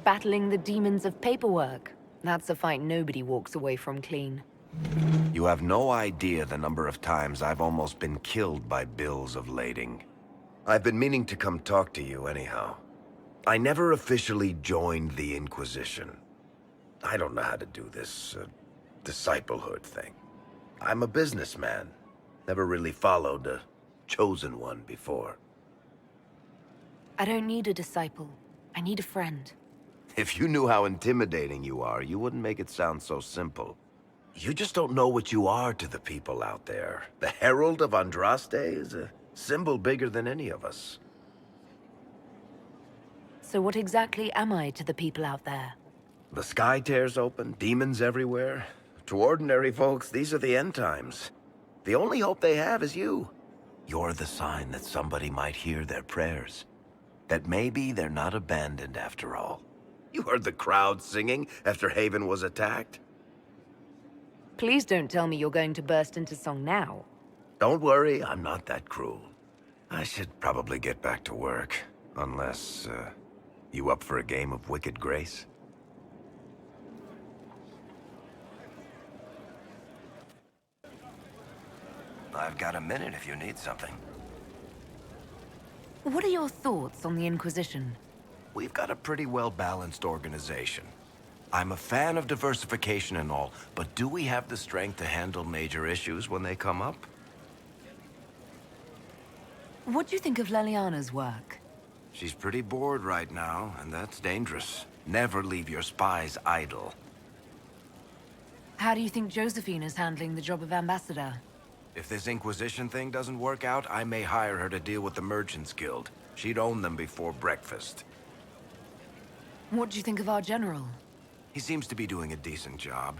battling the demons of paperwork. That's a fight nobody walks away from clean. You have no idea the number of times I've almost been killed by bills of lading. I've been meaning to come talk to you anyhow. I never officially joined the Inquisition. I don't know how to do this, disciplehood thing. I'm a businessman. Never really followed a chosen one before. I don't need a disciple. I need a friend. If you knew how intimidating you are, you wouldn't make it sound so simple. You just don't know what you are to the people out there. The Herald of Andraste is a symbol bigger than any of us. So what exactly am I to the people out there? The sky tears open, demons everywhere. To ordinary folks, these are the end times. The only hope they have is you. You're the sign that somebody might hear their prayers. That maybe they're not abandoned after all. You heard the crowd singing after Haven was attacked? Please don't tell me you're going to burst into song now. Don't worry, I'm not that cruel. I should probably get back to work. Unless, you up for a game of Wicked Grace? I've got a minute if you need something. What are your thoughts on the Inquisition? We've got a pretty well-balanced organization. I'm a fan of diversification and all, but do we have the strength to handle major issues when they come up? What do you think of Leliana's work? She's pretty bored right now, and that's dangerous. Never leave your spies idle. How do you think Josephine is handling the job of ambassador? If this Inquisition thing doesn't work out, I may hire her to deal with the Merchants Guild. She'd own them before breakfast. What do you think of our general? He seems to be doing a decent job.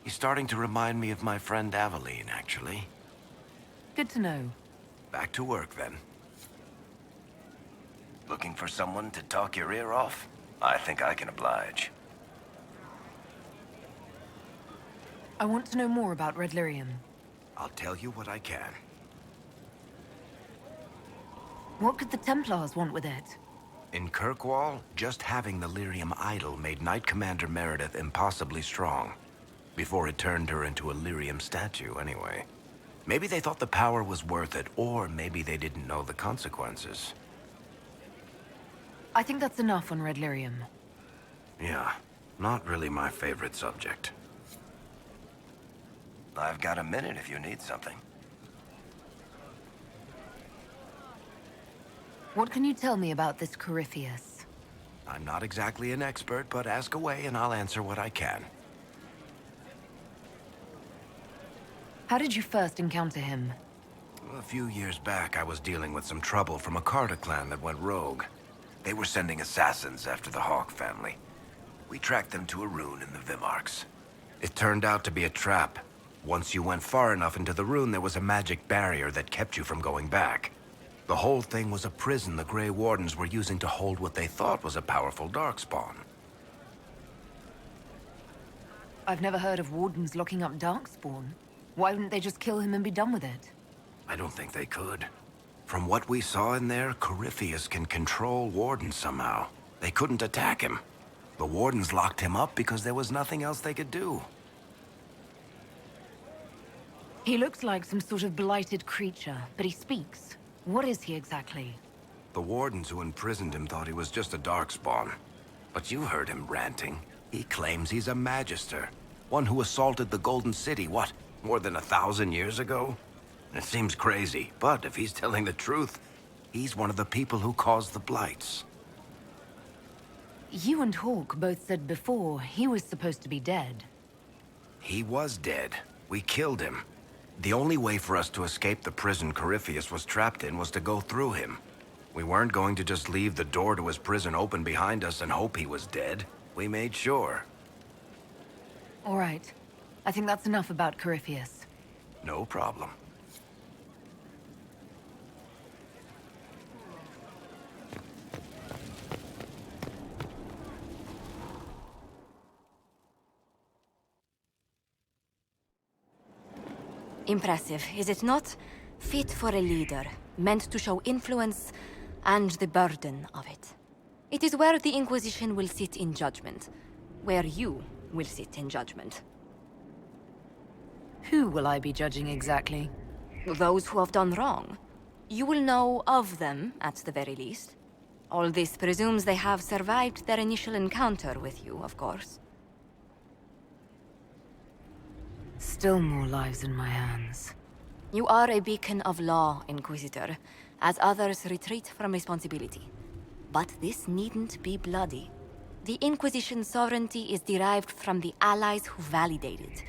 He's starting to remind me of my friend Aveline, actually. Good to know. Back to work, then. Looking for someone to talk your ear off? I think I can oblige. I want to know more about Red Lyrium. I'll tell you what I can. What could the Templars want with it? In Kirkwall, just having the Lyrium idol made Knight Commander Meredith impossibly strong. Before it turned her into a Lyrium statue, anyway. Maybe they thought the power was worth it, or maybe they didn't know the consequences. I think that's enough on Red Lyrium. Yeah, not really my favorite subject. I've got a minute if you need something. What can you tell me about this Corypheus? I'm not exactly an expert, but ask away and I'll answer what I can. How did you first encounter him? A few years back, I was dealing with some trouble from a Carter clan that went rogue. They were sending assassins after the Hawk family. We tracked them to a rune in the Vimarks. It turned out to be a trap. Once you went far enough into the rune, there was a magic barrier that kept you from going back. The whole thing was a prison the Grey Wardens were using to hold what they thought was a powerful Darkspawn. I've never heard of Wardens locking up Darkspawn. Why wouldn't they just kill him and be done with it? I don't think they could. From what we saw in there, Corypheus can control Wardens somehow. They couldn't attack him. The Wardens locked him up because there was nothing else they could do. He looks like some sort of blighted creature, but he speaks. What is he exactly? The Wardens who imprisoned him thought he was just a Darkspawn. But you heard him ranting. He claims he's a Magister. One who assaulted the Golden City, what, more than 1,000 years ago? It seems crazy, but if he's telling the truth, he's one of the people who caused the Blights. You and Hawk both said before he was supposed to be dead. He was dead. We killed him. The only way for us to escape the prison Corypheus was trapped in was to go through him. We weren't going to just leave the door to his prison open behind us and hope he was dead. We made sure. All right. I think that's enough about Corypheus. No problem. Impressive, is it not? Fit for a leader, meant to show influence and the burden of it. It is where the Inquisition will sit in judgment. Where you will sit in judgment. Who will I be judging exactly? Those who have done wrong. You will know of them, at the very least. All this presumes they have survived their initial encounter with you, of course. Still more lives in my hands. You are a beacon of law, Inquisitor, as others retreat from responsibility. But this needn't be bloody. The Inquisition's sovereignty is derived from the allies who validate it.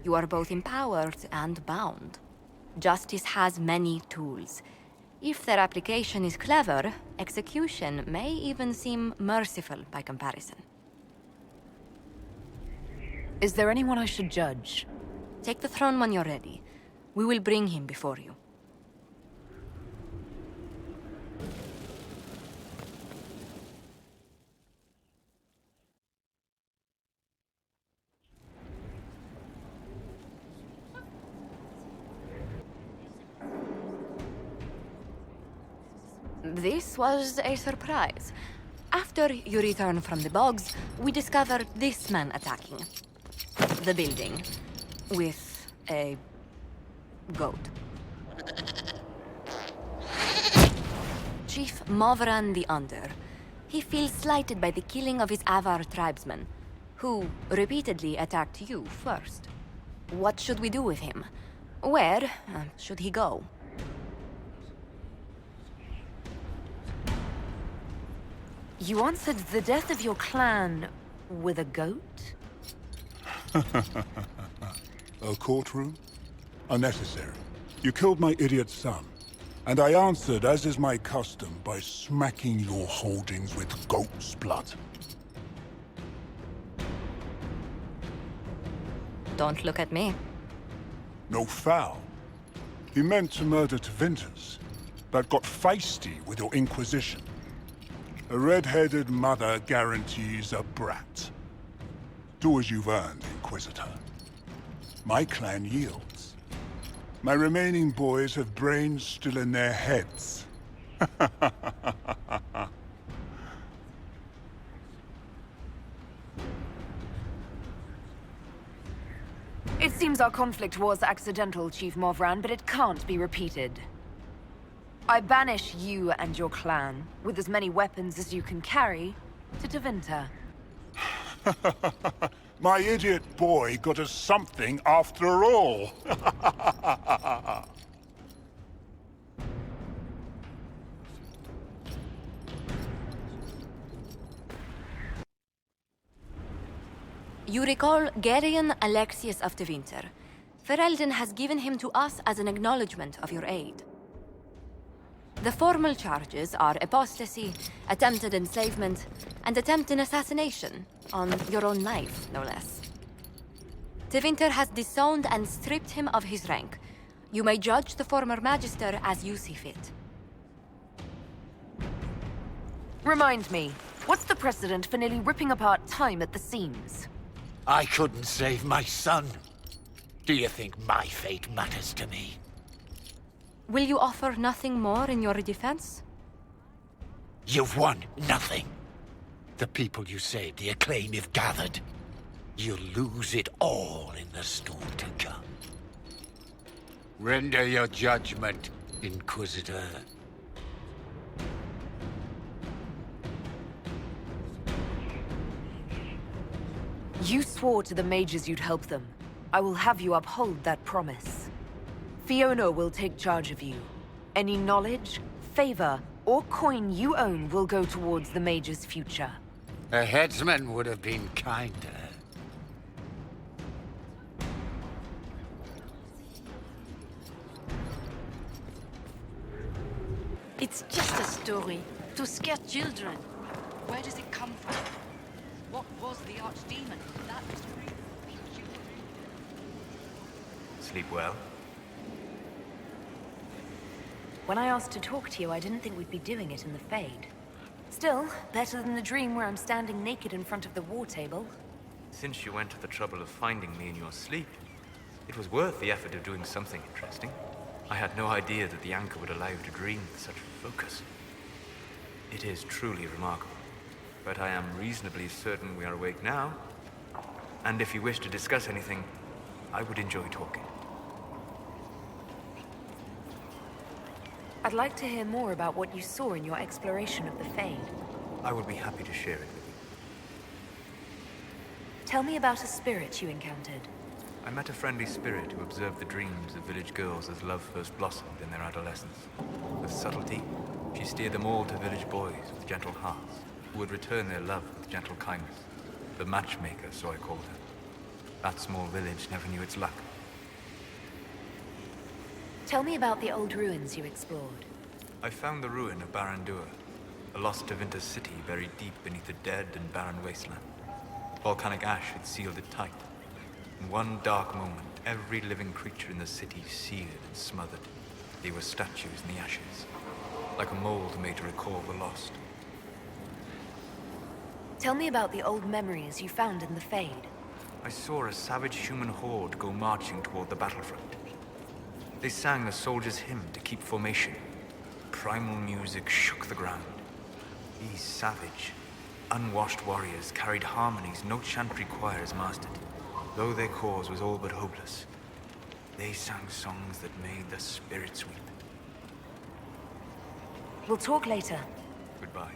You are both empowered and bound. Justice has many tools. If their application is clever, execution may even seem merciful by comparison. Is there anyone I should judge? Take the throne when you're ready. We will bring him before you. This was a surprise. After you return from the bogs, we discovered this man attacking the building with a goat. Chief Movran the Under. He feels slighted by the killing of his Avar tribesmen, who repeatedly attacked you first. What should we do with him? Where should he go? You answered the death of your clan with a goat? A courtroom? Unnecessary. You killed my idiot son, and I answered, as is my custom, by smacking your holdings with goat's blood. Don't look at me. No foul. He meant to murder Tevinters, but got feisty with your Inquisition. A red-headed mother guarantees a brat. Do as you've earned, Inquisitor. My clan yields. My remaining boys have brains still in their heads. It seems our conflict was accidental, Chief Movran, but it can't be repeated. I banish you and your clan, with as many weapons as you can carry, to Tevinter. My idiot boy got us something after all. You recall Gerion Alexius of Tevinter. Ferelden has given him to us as an acknowledgement of your aid. The formal charges are apostasy, attempted enslavement, and attempted assassination, on your own life, no less. Tevinter has disowned and stripped him of his rank. You may judge the former Magister as you see fit. Remind me, what's the precedent for nearly ripping apart time at the seams? I couldn't save my son. Do you think my fate matters to me? Will you offer nothing more in your defense? You've won nothing. The people you saved, the acclaim you've gathered. You'll lose it all in the storm to come. Render your judgment, Inquisitor. You swore to the mages you'd help them. I will have you uphold that promise. Fiona will take charge of you. Any knowledge, favor, or coin you own will go towards the mage's future. A headsman would have been kinder. It's just a story to scare children. Where does it come from? What was the archdemon? That was Sleep well? When I asked to talk to you, I didn't think we'd be doing it in the Fade. Still, better than the dream where I'm standing naked in front of the war table. Since you went to the trouble of finding me in your sleep, it was worth the effort of doing something interesting. I had no idea that the anchor would allow you to dream with such focus. It is truly remarkable. but I am reasonably certain we are awake now. And if you wish to discuss anything, I would enjoy talking. I'd like to hear more about what you saw in your exploration of the Fade. I would be happy to share it with you. Tell me about a spirit you encountered. I met a friendly spirit who observed the dreams of village girls as love first blossomed in their adolescence. With subtlety, she steered them all to village boys with gentle hearts, who would return their love with gentle kindness. The matchmaker, so I called her. That small village never knew its luck. Tell me about the old ruins you explored. I found the ruin of Barandur, a lost Tevinter city buried deep beneath a dead and barren wasteland. Volcanic ash had sealed it tight. In one dark moment, every living creature in the city seared and smothered. They were statues in the ashes, like a mold made to recall the lost. Tell me about the old memories you found in the Fade. I saw a savage human horde go marching toward the battlefront. They sang a soldier's hymn to keep formation. Primal music shook the ground. These savage, unwashed warriors carried harmonies no chantry choirs mastered. Though their cause was all but hopeless, they sang songs that made the spirits weep. We'll talk later. Goodbye.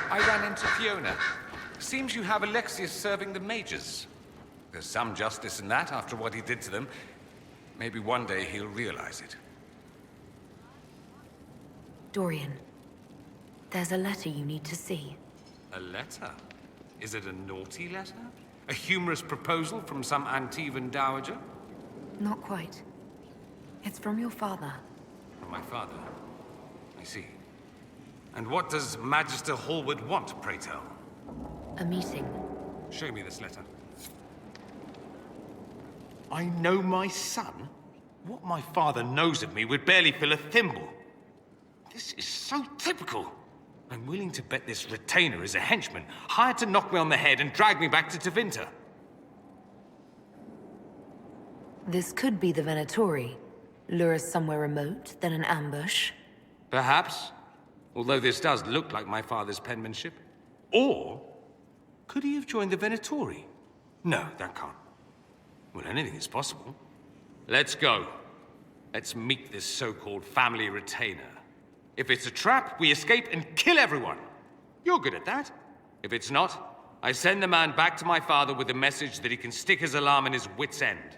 I ran into Fiona. Seems you have Alexius serving the mages. There's some justice in that after what he did to them. Maybe one day he'll realize it. Dorian, there's a letter you need to see. A letter? Is it a naughty letter? A humorous proposal from some Antivan dowager? Not quite. It's from your father. From my father? I see. And what does Magister Hallward want, pray tell? A meeting. Show me this letter. I know my son? What my father knows of me would barely fill a thimble. This is so typical. I'm willing to bet this retainer is a henchman, hired to knock me on the head and drag me back to Tevinter. This could be the Venatori. Lure us somewhere remote, then an ambush. Perhaps. Although this does look like my father's penmanship. Or could he have joined the Venatori? No, that can't. Well, anything is possible. Let's go. Let's meet this so-called family retainer. If it's a trap, we escape and kill everyone. You're good at that. If it's not, I send the man back to my father with a message that he can stick his alarm in his wit's end.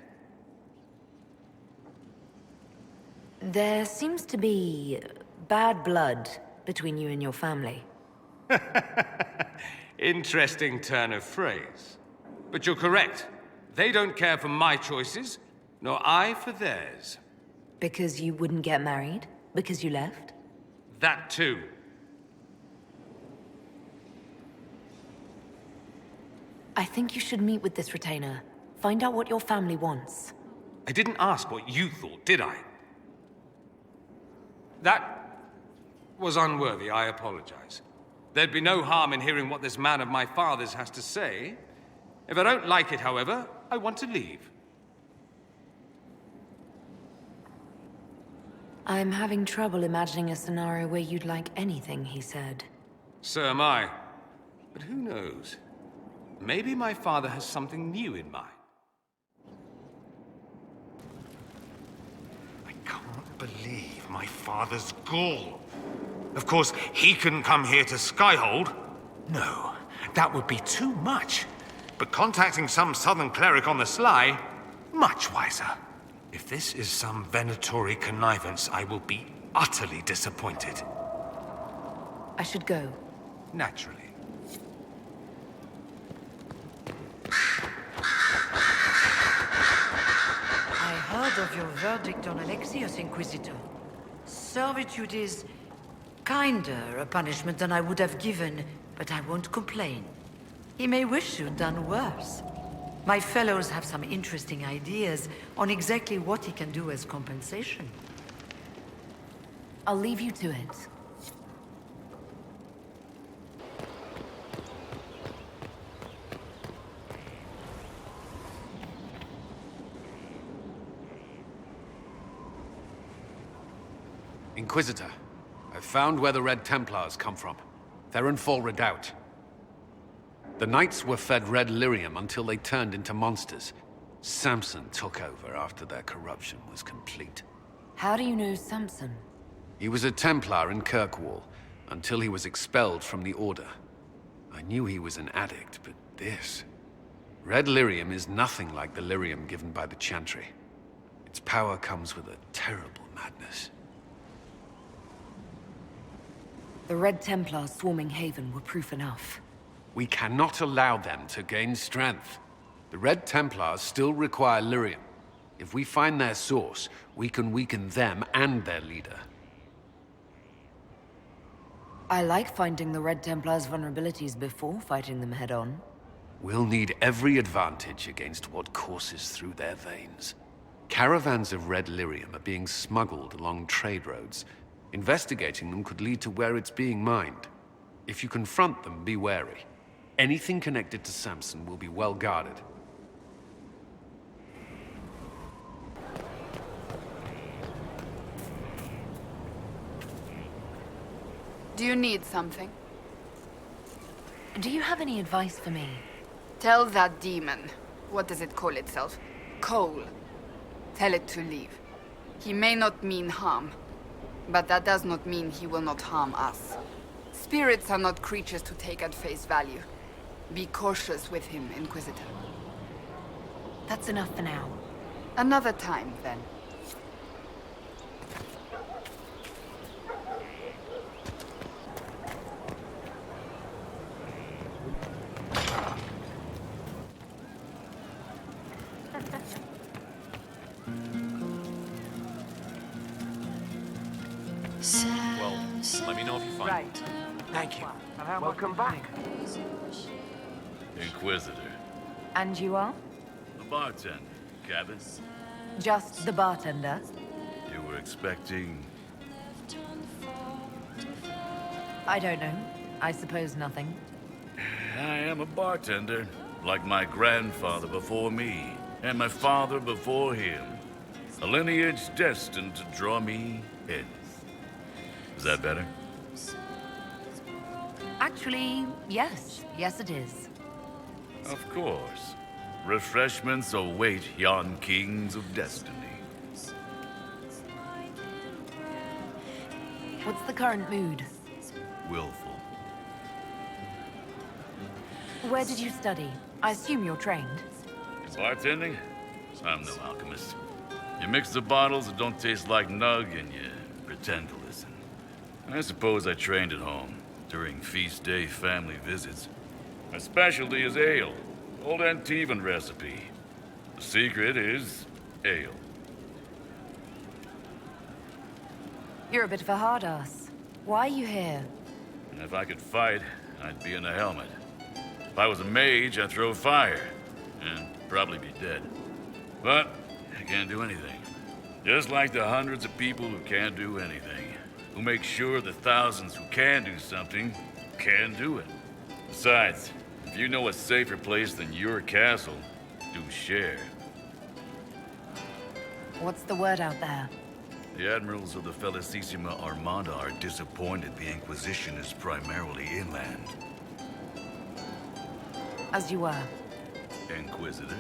There seems to be bad blood between you and your family. Interesting turn of phrase. But you're correct. They don't care for my choices, nor I for theirs. Because you wouldn't get married? Because you left? That too. I think you should meet with this retainer. Find out what your family wants. I didn't ask what you thought, did I? That was unworthy, I apologize. There'd be no harm in hearing what this man of my father's has to say. If I don't like it, however, I want to leave. I'm having trouble imagining a scenario where you'd like anything he said. So am I. But who knows? Maybe my father has something new in mind. I can't believe my father's gall. Of course, he couldn't come here to Skyhold. No, that would be too much. But contacting some southern cleric on the sly, much wiser. If this is some Venatori connivance, I will be utterly disappointed. I should go. Naturally. I heard of your verdict on Alexius, Inquisitor. Servitude is kinder a punishment than I would have given, but I won't complain. He may wish you'd done worse. My fellows have some interesting ideas on exactly what he can do as compensation. I'll leave you to it. Inquisitor. I've found where the Red Templars come from. Therenfall Redoubt. The Knights were fed red lyrium until they turned into monsters. Samson took over after their corruption was complete. How do you know Samson? He was a Templar in Kirkwall, until he was expelled from the Order. I knew he was an addict, but this... Red lyrium is nothing like the lyrium given by the Chantry. Its power comes with a terrible madness. The Red Templars swarming Haven were proof enough. We cannot allow them to gain strength. The Red Templars still require lyrium. If we find their source, we can weaken them and their leader. I like finding the Red Templars' vulnerabilities before fighting them head-on. We'll need every advantage against what courses through their veins. Caravans of red lyrium are being smuggled along trade roads. Investigating them could lead to where it's being mined. If you confront them, be wary. Anything connected to Samson will be well guarded. Do you need something? Do you have any advice for me? Tell that demon. What does it call itself? Cole. Tell it to leave. He may not mean harm, but that does not mean he will not harm us. Spirits are not creatures to take at face value. Be cautious with him, Inquisitor. That's enough for now. Another time, then. Well, let me know if you find Right. Thank you. Welcome back. Inquisitor. And you are? The bartender. Cabin? Just the bartender? You were expecting... I don't know. I suppose nothing. I am a bartender, like my grandfather before me, and my father before him. A lineage destined to draw me in. Is that better? Actually, yes. Yes, it is. Of course. Refreshments await yon kings of destiny. What's the current mood? Willful. Where did you study? I assume you're trained. Bartending? I'm no alchemist. You mix the bottles that don't taste like nug and you pretend to listen. I suppose I trained at home during feast day family visits. My specialty is ale. Old Antivan recipe. The secret is ale. You're a bit of a hard ass. Why are you here? And if I could fight, I'd be in a helmet. If I was a mage, I'd throw fire. And probably be dead. But I can't do anything. Just like the hundreds of people who can't do anything. Who make sure the thousands who can do something can do it. Besides, if you know a safer place than your castle, do share. What's the word out there? The admirals of the Felicissima Armada are disappointed the Inquisition is primarily inland. As you were. Inquisitor?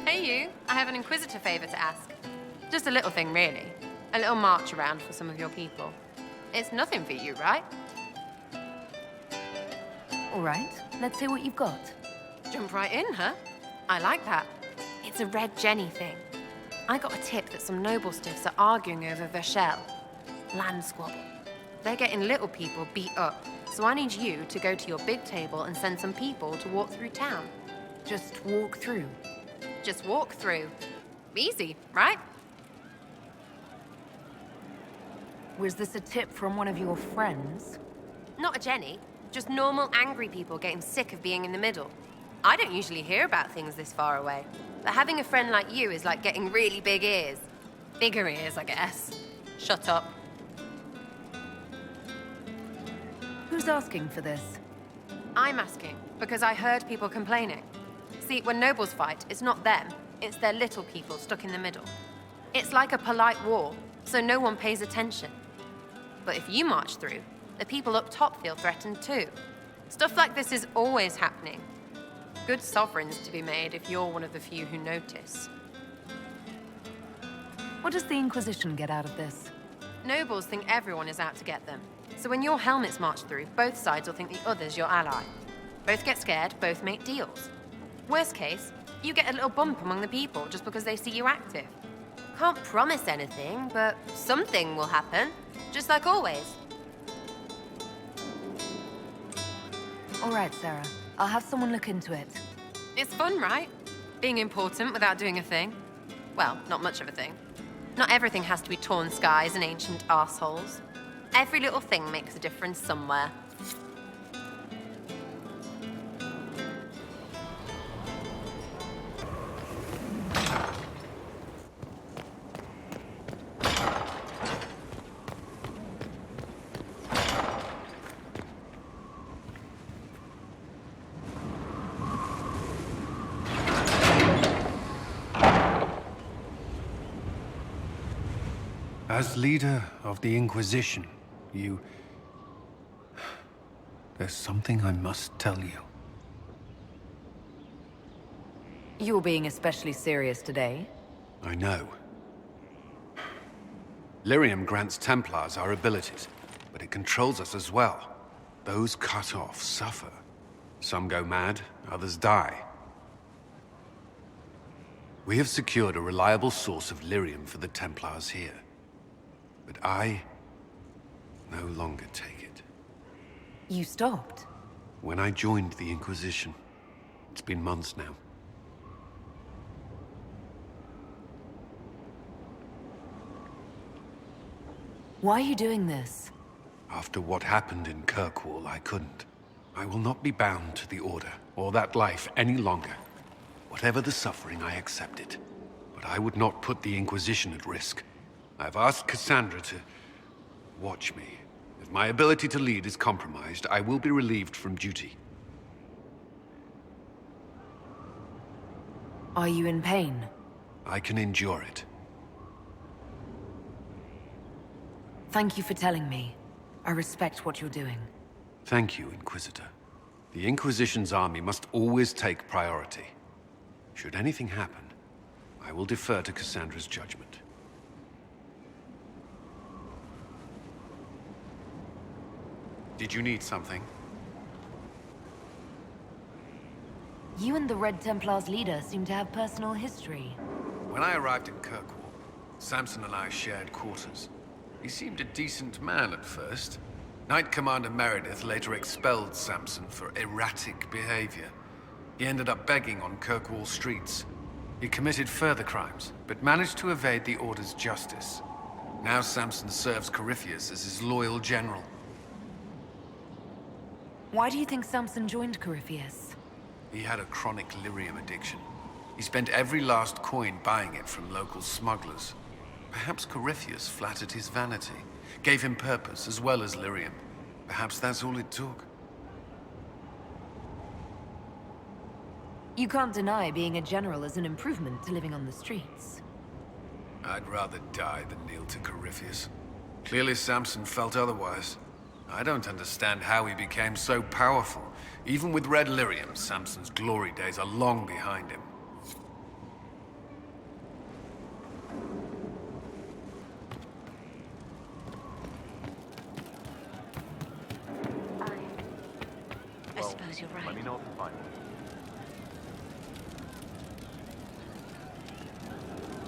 Hey you, I have an Inquisitor favor to ask. Just a little thing, really. A little march around for some of your people. It's nothing for you, right? All right, let's hear what you've got. Jump right in, huh? I like that. It's a Red Jenny thing. I got a tip that some noble stiffs are arguing over Verschel. Land squabble. They're getting little people beat up, so I need you to go to your big table and send some people to walk through town. Just walk through. Just walk through. Easy, right? Was this a tip from one of your friends? Not a Jenny. Just normal angry people getting sick of being in the middle. I don't usually hear about things this far away. But having a friend like you is like getting really big ears. Bigger ears, I guess. Shut up. Who's asking for this? I'm asking, because I heard people complaining. See, when nobles fight, it's not them, it's their little people stuck in the middle. It's like a polite war, so no one pays attention. But if you march through, the people up top feel threatened too. Stuff like this is always happening. Good sovereigns to be made if you're one of the few who notice. What does the Inquisition get out of this? Nobles think everyone is out to get them. So when your helmets march through, both sides will think the other's your ally. Both get scared, both make deals. Worst case, you get a little bump among the people just because they see you active. Can't promise anything, but something will happen, just like always. All right, Sarah. I'll have someone look into it. It's fun, right? Being important without doing a thing. Well, not much of a thing. Not everything has to be torn skies and ancient arseholes. Every little thing makes a difference somewhere. As leader of the Inquisition, there's something I must tell you. You're being especially serious today. I know. Lyrium grants Templars our abilities, but it controls us as well. Those cut off suffer. Some go mad, others die. We have secured a reliable source of Lyrium for the Templars here. But I no longer take it. You stopped? When I joined the Inquisition. It's been months now. Why are you doing this? After what happened in Kirkwall, I couldn't. I will not be bound to the Order, or that life any longer. Whatever the suffering, I accept it. But I would not put the Inquisition at risk. I've asked Cassandra to watch me. If my ability to lead is compromised, I will be relieved from duty. Are you in pain? I can endure it. Thank you for telling me. I respect what you're doing. Thank you, Inquisitor. The Inquisition's army must always take priority. Should anything happen, I will defer to Cassandra's judgment. Did you need something? You and the Red Templar's leader seem to have personal history. When I arrived in Kirkwall, Samson and I shared quarters. He seemed a decent man at first. Knight Commander Meredith later expelled Samson for erratic behavior. He ended up begging on Kirkwall streets. He committed further crimes, but managed to evade the Order's justice. Now Samson serves Corypheus as his loyal general. Why do you think Samson joined Corypheus? He had a chronic lyrium addiction. He spent every last coin buying it from local smugglers. Perhaps Corypheus flattered his vanity, gave him purpose as well as lyrium. Perhaps that's all it took. You can't deny being a general is an improvement to living on the streets. I'd rather die than kneel to Corypheus. Clearly Samson felt otherwise. I don't understand how he became so powerful. Even with Red Lyrium, Samson's glory days are long behind him. I suppose you're right. Let me know if you find it.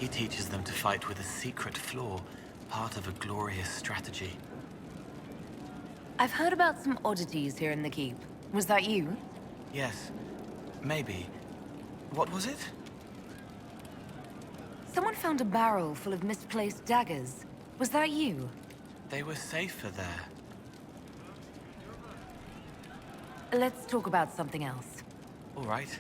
He teaches them to fight with a secret flaw, part of a glorious strategy. I've heard about some oddities here in the keep. Was that you? Yes, maybe. What was it? Someone found a barrel full of misplaced daggers. Was that you? They were safer there. Let's talk about something else. All right.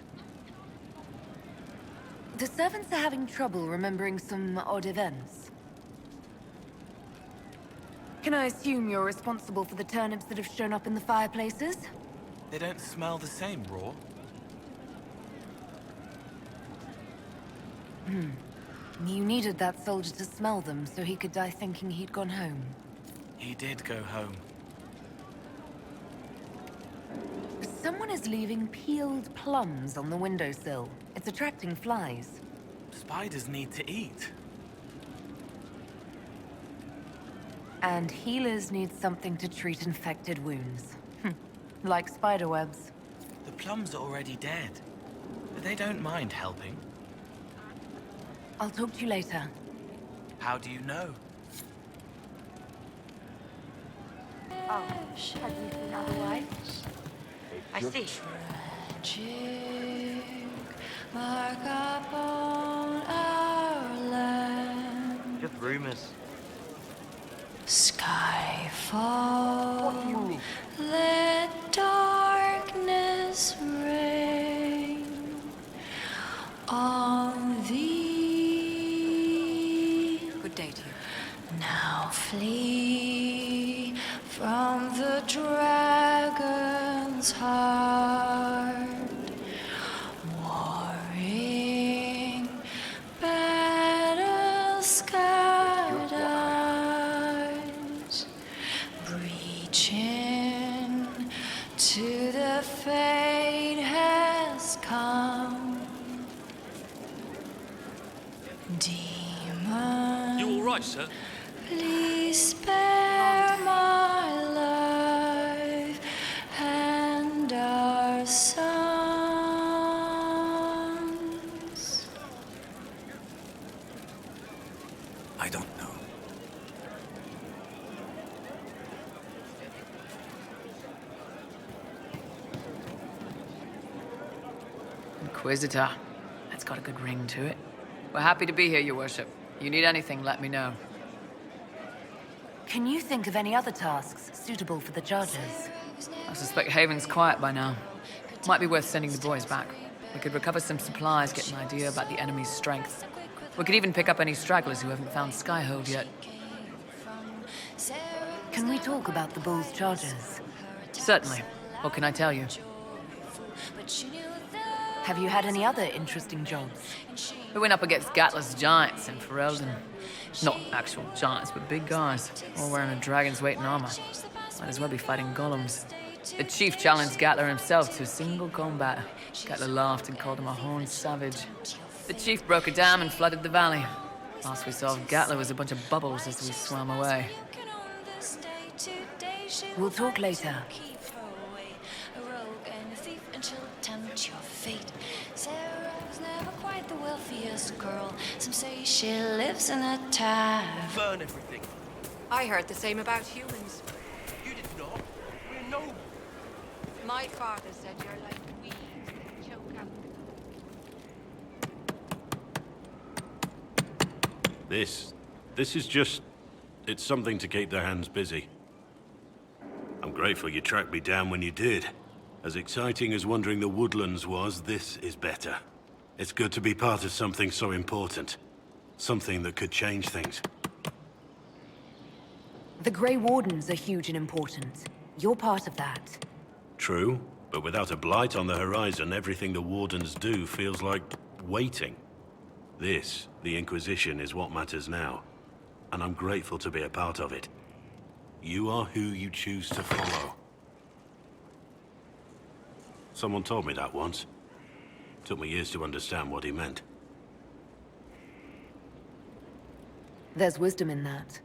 The servants are having trouble remembering some odd events. Can I assume you're responsible for the turnips that have shown up in the fireplaces? They don't smell the same, raw. You needed that soldier to smell them so he could die thinking he'd gone home. He did go home. Someone is leaving peeled plums on the windowsill. It's attracting flies. Spiders need to eat. And healers need something to treat infected wounds. Like spiderwebs. The plums are already dead. But they don't mind helping. I'll talk to you later. How do you know? Oh, have you seen otherwise? I see. Mark upon our land. Just rumors. Skyfall. What do you mean? Let darkness reign on thee. Good day to you. Now flee from the dragon's heart, warring battle scarred eyes, breaching to the fate has come. Demon, You all right, sir? please spare my life and our sons. I don't know. Inquisitor. That's got a good ring to it. We're happy to be here, Your Worship. You need anything, let me know. Can you think of any other tasks suitable for the chargers? I suspect Haven's quiet by now. Might be worth sending the boys back. We could recover some supplies, get an idea about the enemy's strength. We could even pick up any stragglers who haven't found Skyhold yet. Can we talk about the Bull's chargers? Certainly. What can I tell you? Have you had any other interesting jobs? We went up against Gatler's giants in Ferelden. Not actual giants, but big guys, all wearing a dragon's weight in armor. Might as well be fighting golems. The chief challenged Gatler himself to a single combat. Gatler laughed and called him a horned savage. The chief broke a dam and flooded the valley. Last we saw of Gatler was a bunch of bubbles as we swam away. We'll talk later. Sarah's never quite the wealthiest girl. Some say she lives in a tavern. Burn everything. I heard the same about humans. You did not. We're noble. My father said you're like weeds that choke out. This is just... It's something to keep their hands busy. I'm grateful you tracked me down when you did. As exciting as wandering the woodlands was, this is better. It's good to be part of something so important. Something that could change things. The Grey Wardens are huge and important. You're part of that. True, but without a blight on the horizon, everything the Wardens do feels like waiting. This, the Inquisition, is what matters now. And I'm grateful to be a part of it. You are who you choose to follow. Someone told me that once. Took me years to understand what he meant. There's wisdom in that.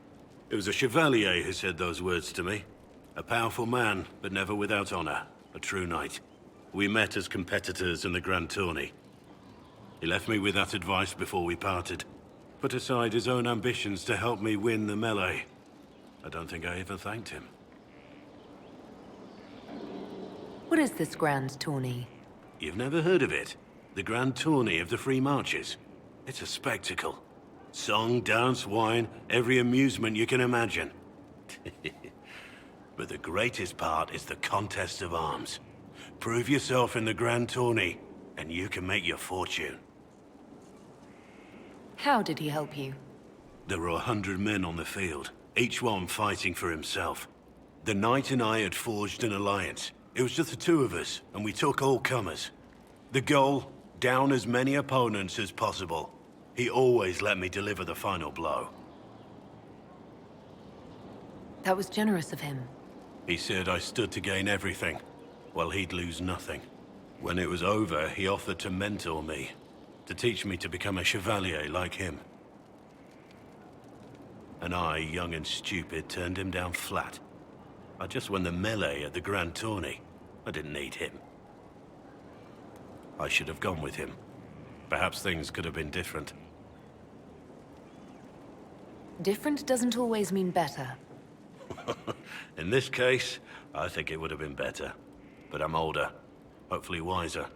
It was a chevalier who said those words to me. A powerful man, but never without honor. A true knight. We met as competitors in the Grand Tourney. He left me with that advice before we parted. Put aside his own ambitions to help me win the melee. I don't think I ever thanked him. What is this grand tourney? You've never heard of it? The Grand Tourney of the Free Marches. It's a spectacle. Song, dance, wine, every amusement you can imagine. But the greatest part is the contest of arms. Prove yourself in the Grand Tourney, and you can make your fortune. How did he help you? There were 100 men on the field, each one fighting for himself. The Knight and I had forged an alliance. It was just the two of us, and we took all comers. The goal, down as many opponents as possible. He always let me deliver the final blow. That was generous of him. He said I stood to gain everything, while he'd lose nothing. When it was over, he offered to mentor me, to teach me to become a chevalier like him. And I, young and stupid, turned him down flat. I just won the melee at the Grand Tourney. I didn't need him. I should have gone with him. Perhaps things could have been different. Different doesn't always mean better. In this case, I think it would have been better. But I'm older, hopefully wiser.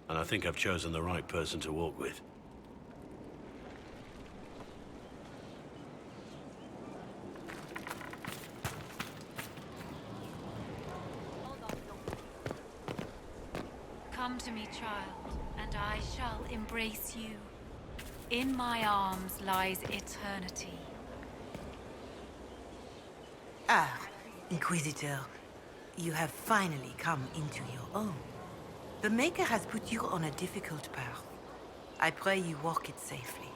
And I think I've chosen the right person to walk with. Come to me, child, and I shall embrace you. In my arms lies eternity. Ah, Inquisitor. You have finally come into your own. The Maker has put you on a difficult path. I pray you walk it safely.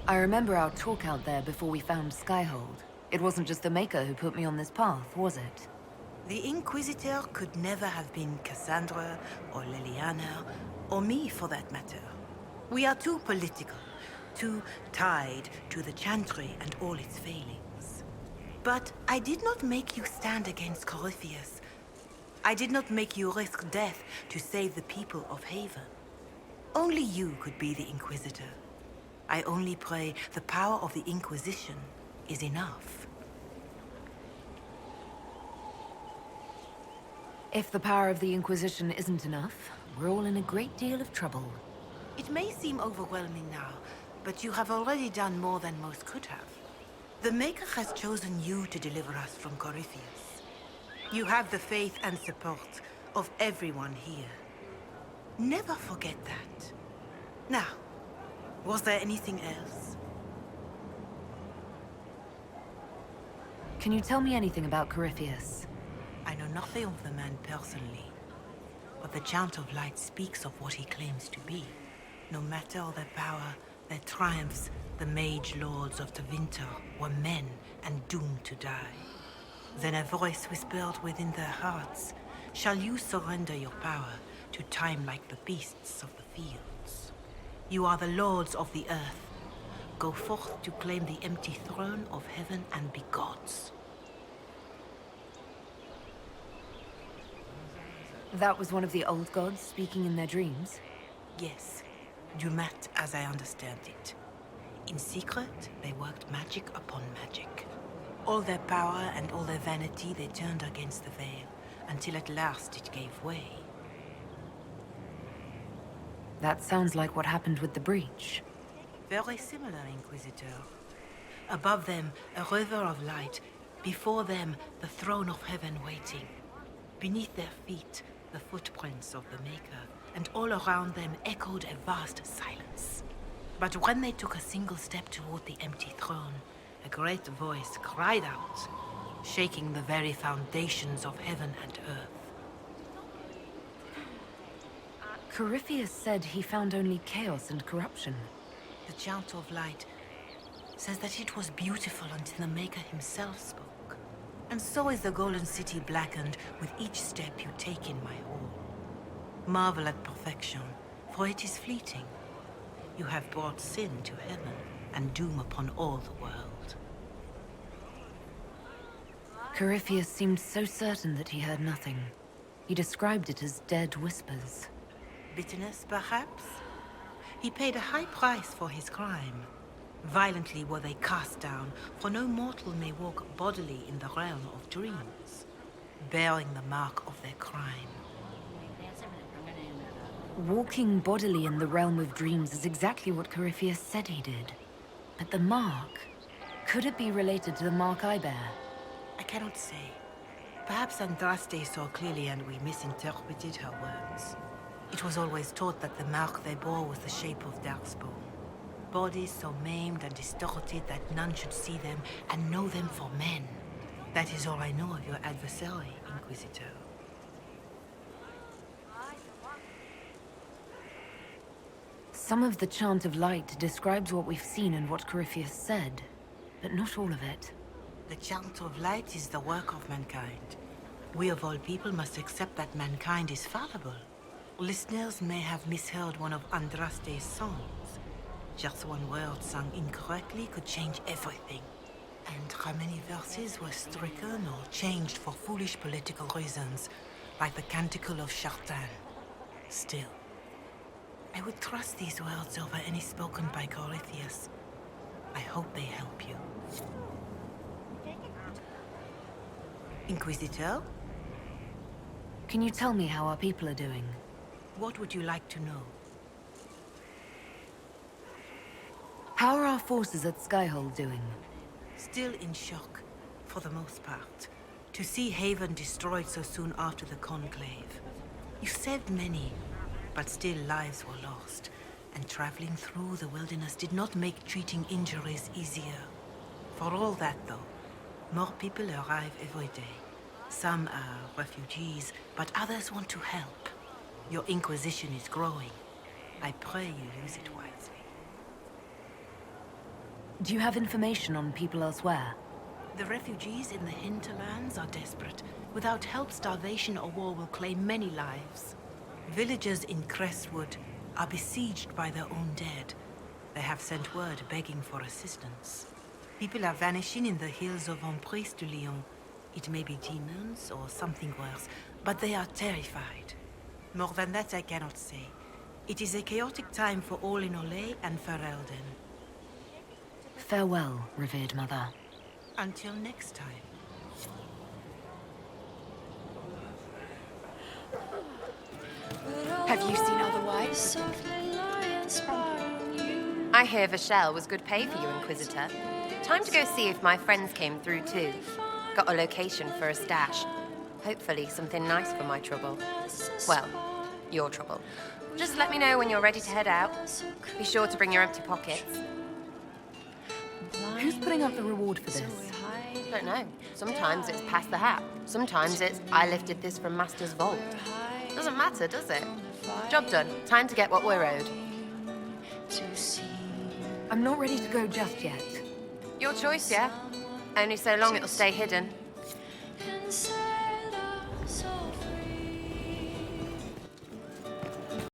I remember our talk out there before we found Skyhold. It wasn't just the Maker who put me on this path, was it? The Inquisitor could never have been Cassandra, or Liliana, or me for that matter. We are too political, too tied to the Chantry and all its failings. But I did not make you stand against Corypheus. I did not make you risk death to save the people of Haven. Only you could be the Inquisitor. I only pray the power of the Inquisition is enough. If the power of the Inquisition isn't enough, we're all in a great deal of trouble. It may seem overwhelming now, but you have already done more than most could have. The Maker has chosen you to deliver us from Corypheus. You have the faith and support of everyone here. Never forget that. Now, was there anything else? Can you tell me anything about Corypheus? I know nothing of the man personally, but the Chant of Light speaks of what he claims to be. No matter their power, their triumphs, the mage lords of Tevinter were men and doomed to die. Then a voice whispered within their hearts, "Shall you surrender your power to time like the beasts of the fields? You are the lords of the earth. Go forth to claim the empty throne of heaven and be gods." That was one of the old gods speaking in their dreams? Yes. Dumat, as I understand it. In secret, they worked magic upon magic. All their power and all their vanity they turned against the veil, until at last it gave way. That sounds like what happened with the breach. Very similar, Inquisitor. Above them, a river of light. Before them, the throne of heaven waiting. Beneath their feet, the footprints of the Maker, and all around them echoed a vast silence. But when they took a single step toward the empty throne, a great voice cried out, shaking the very foundations of heaven and earth. Corypheus said he found only chaos and corruption. The Chant of Light says that it was beautiful until the Maker himself spoke. And so is the Golden City blackened with each step you take in my hall. Marvel at perfection, for it is fleeting. You have brought sin to heaven and doom upon all the world. Corypheus seemed so certain that he heard nothing. He described it as dead whispers. Bitterness, perhaps? He paid a high price for his crime. Violently were they cast down, for no mortal may walk bodily in the realm of dreams, bearing the mark of their crime. Walking bodily in the realm of dreams is exactly what Corypheus said he did. But the mark, could it be related to the mark I bear? I cannot say. Perhaps Andraste saw clearly and we misinterpreted her words. It was always thought that the mark they bore was the shape of Darkspawn. Bodies so maimed and distorted that none should see them and know them for men. That is all I know of your adversary, Inquisitor. Some of the Chant of Light describes what we've seen and what Corypheus said, but not all of it. The Chant of Light is the work of mankind. We of all people must accept that mankind is fallible. Listeners may have misheard one of Andraste's songs. Just one word sung incorrectly could change everything. And how many verses were stricken or changed for foolish political reasons, like the Canticle of Chartan. Still, I would trust these words over any spoken by Corypheus. I hope they help you. Inquisitor? Can you tell me how our people are doing? What would you like to know? How are our forces at Skyhold doing? Still in shock, for the most part. To see Haven destroyed so soon after the Conclave. You saved many, but still lives were lost. And traveling through the wilderness did not make treating injuries easier. For all that, though, more people arrive every day. Some are refugees, but others want to help. Your Inquisition is growing. I pray you use it wisely. Do you have information on people elsewhere? The refugees in the hinterlands are desperate. Without help, starvation or war will claim many lives. Villagers in Crestwood are besieged by their own dead. They have sent word begging for assistance. People are vanishing in the hills of Emprise de Lyon. It may be demons or something worse, but they are terrified. More than that I cannot say. It is a chaotic time for all in Olay and Ferelden. Farewell, revered mother. Until next time. Have you seen otherwise? I hear Vashel was good pay for you, Inquisitor. Time to go see if my friends came through too. Got a location for a stash. Hopefully something nice for my trouble. Well, your trouble. Just let me know when you're ready to head out. Be sure to bring your empty pockets. Who's putting up the reward for this? Don't know. Sometimes it's pass the hat. Sometimes it's I lifted this from Master's vault. Doesn't matter, does it? Job done. Time to get what we're owed. I'm not ready to go just yet. Your choice, yeah? Only so long it'll stay hidden.